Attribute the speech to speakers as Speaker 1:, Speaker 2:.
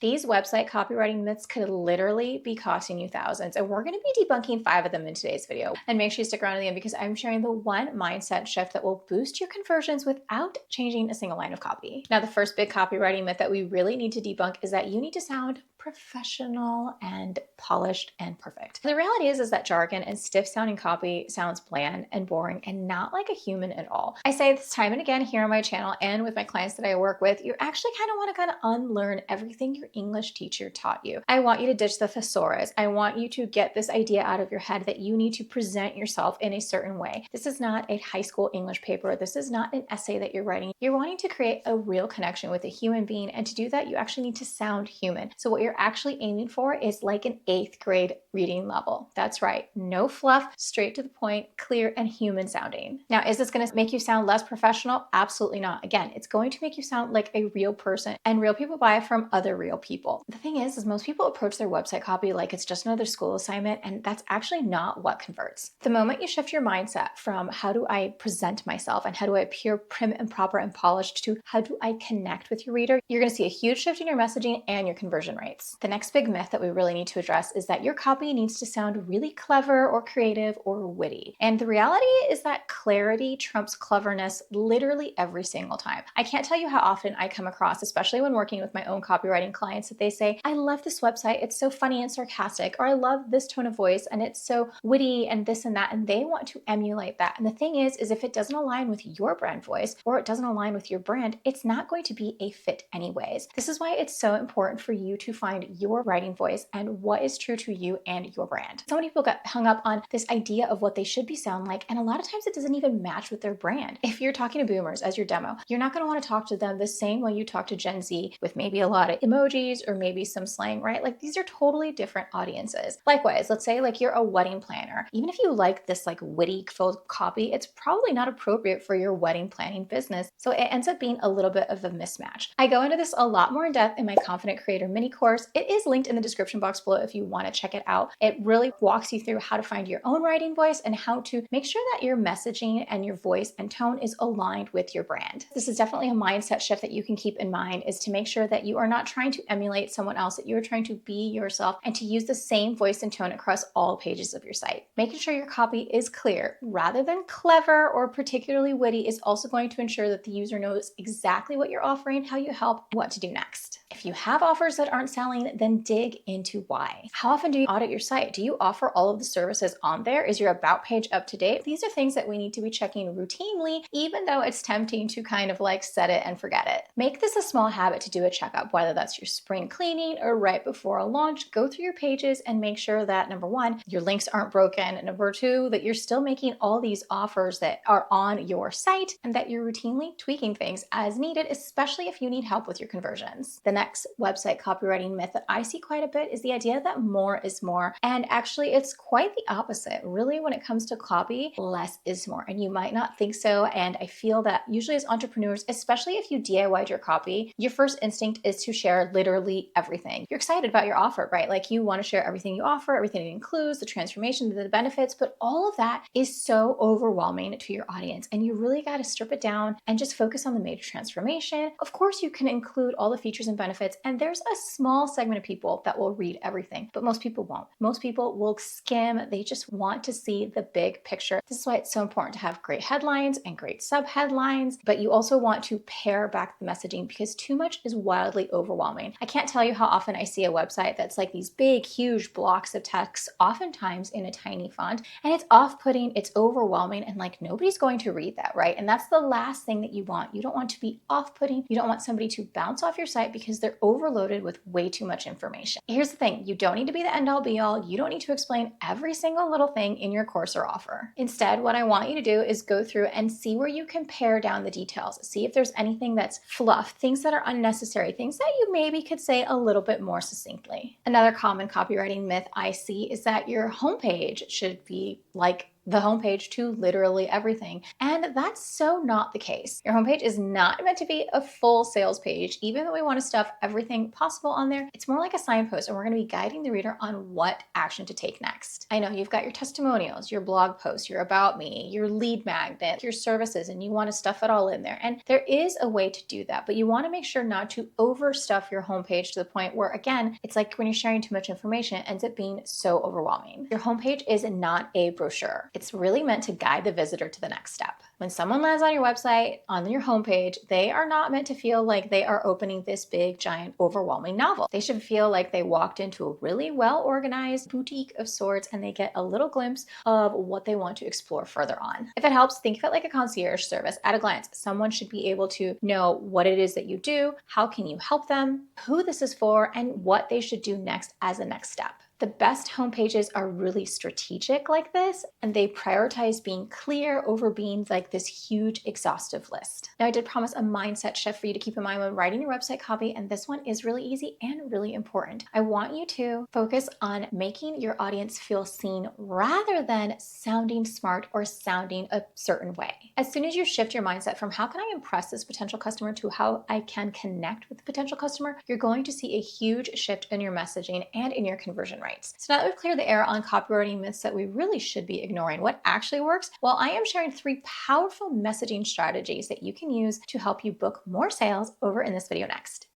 Speaker 1: These website copywriting myths could literally be costing you thousands, and we're going to be debunking 5 of them in today's video. And make sure you stick around to the end because I'm sharing the one mindset shift that will boost your conversions without changing a single line of copy. Now, the first big copywriting myth that we really need to debunk is that you need to sound professional and polished and perfect. The reality is that jargon and stiff sounding copy sounds bland and boring and not like a human at all. I say this time and again here on my channel and with my clients that I work with, you actually want to unlearn everything your English teacher taught you. I want you to ditch the thesaurus. I want you to get this idea out of your head that you need to present yourself in a certain way. This is not a high school English paper. This is not an essay that you're writing. You're wanting to create a real connection with a human being, and to do that, you actually need to sound human. So what you're actually aiming for is like an 8th grade reading level. That's right. No fluff, straight to the point, clear and human sounding. Now, is this going to make you sound less professional? Absolutely not. Again, it's going to make you sound like a real person, and real people buy from other real people. The thing is most people approach their website copy like it's just another school assignment, and that's actually not what converts. The moment you shift your mindset from how do I present myself and how do I appear prim and proper and polished to how do I connect with your reader, you're going to see a huge shift in your messaging and your conversion rates. The next big myth that we really need to address is that your copy needs to sound really clever or creative or witty. And the reality is that clarity trumps cleverness literally every single time. I can't tell you how often I come across, especially when working with my own copywriting clients, that they say, I love this website, it's so funny and sarcastic, or I love this tone of voice and it's so witty and this and that, and they want to emulate that. And the thing is if it doesn't align with your brand voice or it doesn't align with your brand, it's not going to be a fit anyways. This is why it's so important for you to find your writing voice and what is true to you and your brand. So many people get hung up on this idea of what they should be sound like, and a lot of times it doesn't even match with their brand. If you're talking to boomers as your demo, you're not going to want to talk to them the same way you talk to Gen Z with maybe a lot of emojis or maybe some slang, right? Like these are totally different audiences. Likewise, let's say like you're a wedding planner. Even if you like this like witty filled copy, it's probably not appropriate for your wedding planning business. So it ends up being a little bit of a mismatch. I go into this a lot more in depth in my Confident Creator mini course. It is linked in the description box below if you want to check it out. It really walks you through how to find your own writing voice and how to make sure that your messaging and your voice and tone is aligned with your brand. This is definitely a mindset shift that you can keep in mind, is to make sure that you are not trying to emulate someone else, that you are trying to be yourself and to use the same voice and tone across all pages of your site. Making sure your copy is clear rather than clever or particularly witty is also going to ensure that the user knows exactly what you're offering, how you help, what to do next. If you have offers that aren't selling, then dig into why. How often do you audit your site? Do you offer all of the services on there? Is your about page up to date? These are things that we need to be checking routinely, even though it's tempting to kind of like set it and forget it. Make this a small habit to do a checkup, whether that's your spring cleaning or right before a launch. Go through your pages and make sure that number 1, your links aren't broken, and number 2, that you're still making all these offers that are on your site and that you're routinely tweaking things as needed, especially if you need help with your conversions. The next website copywriting myth that I see quite a bit is the idea that more is more. And actually, it's quite the opposite. Really, when it comes to copy, less is more. And you might not think so. And I feel that usually as entrepreneurs, especially if you DIY'd your copy, your first instinct is to share literally everything. You're excited about your offer, right? Like you want to share everything you offer, everything it includes, the transformation, the benefits, but all of that is so overwhelming to your audience. And you really got to strip it down and just focus on the major transformation. Of course, you can include all the features and benefits, and there's a small segment of people that will read everything, but most people won't. Most people will skim. They just want to see the big picture. This is why it's so important to have great headlines and great subheadlines, but you also want to pare back the messaging because too much is wildly overwhelming. I can't tell you how often I see a website that's like these big, huge blocks of text, oftentimes in a tiny font, and it's off-putting, it's overwhelming, and like nobody's going to read that, right? And that's the last thing that you want. You don't want to be off-putting. You don't want somebody to bounce off your site because they're overloaded with way too much information. Here's the thing, you don't need to be the end-all be-all. You don't need to explain every single little thing in your course or offer. Instead, what I want you to do is go through and see where you can pare down the details. See if there's anything that's fluff, things that are unnecessary, things that you maybe could say a little bit more succinctly. Another common copywriting myth I see is that your homepage should be like the homepage to literally everything. And that's so not the case. Your homepage is not meant to be a full sales page. Even though we want to stuff everything possible on there, it's more like a signpost, and we're going to be guiding the reader on what action to take next. I know you've got your testimonials, your blog posts, your about me, your lead magnet, your services, and you want to stuff it all in there. And there is a way to do that, but you want to make sure not to overstuff your homepage to the point where, again, it's like when you're sharing too much information, it ends up being so overwhelming. Your homepage is not a brochure. It's really meant to guide the visitor to the next step. When someone lands on your website, on your homepage, they are not meant to feel like they are opening this big, giant, overwhelming novel. They should feel like they walked into a really well-organized boutique of sorts, and they get a little glimpse of what they want to explore further on. If it helps, think of it like a concierge service. At a glance, someone should be able to know what it is that you do, how can you help them, who this is for, and what they should do next as a next step. The best homepages are really strategic like this, and they prioritize being clear over being like this huge exhaustive list. Now, I did promise a mindset shift for you to keep in mind when writing your website copy, and this one is really easy and really important. I want you to focus on making your audience feel seen rather than sounding smart or sounding a certain way. As soon as you shift your mindset from how can I impress this potential customer to how I can connect with the potential customer, you're going to see a huge shift in your messaging and in your conversion rate. So now that we've cleared the air on copywriting myths that we really should be ignoring, what actually works? Well, I am sharing 3 powerful messaging strategies that you can use to help you book more sales over in this video next.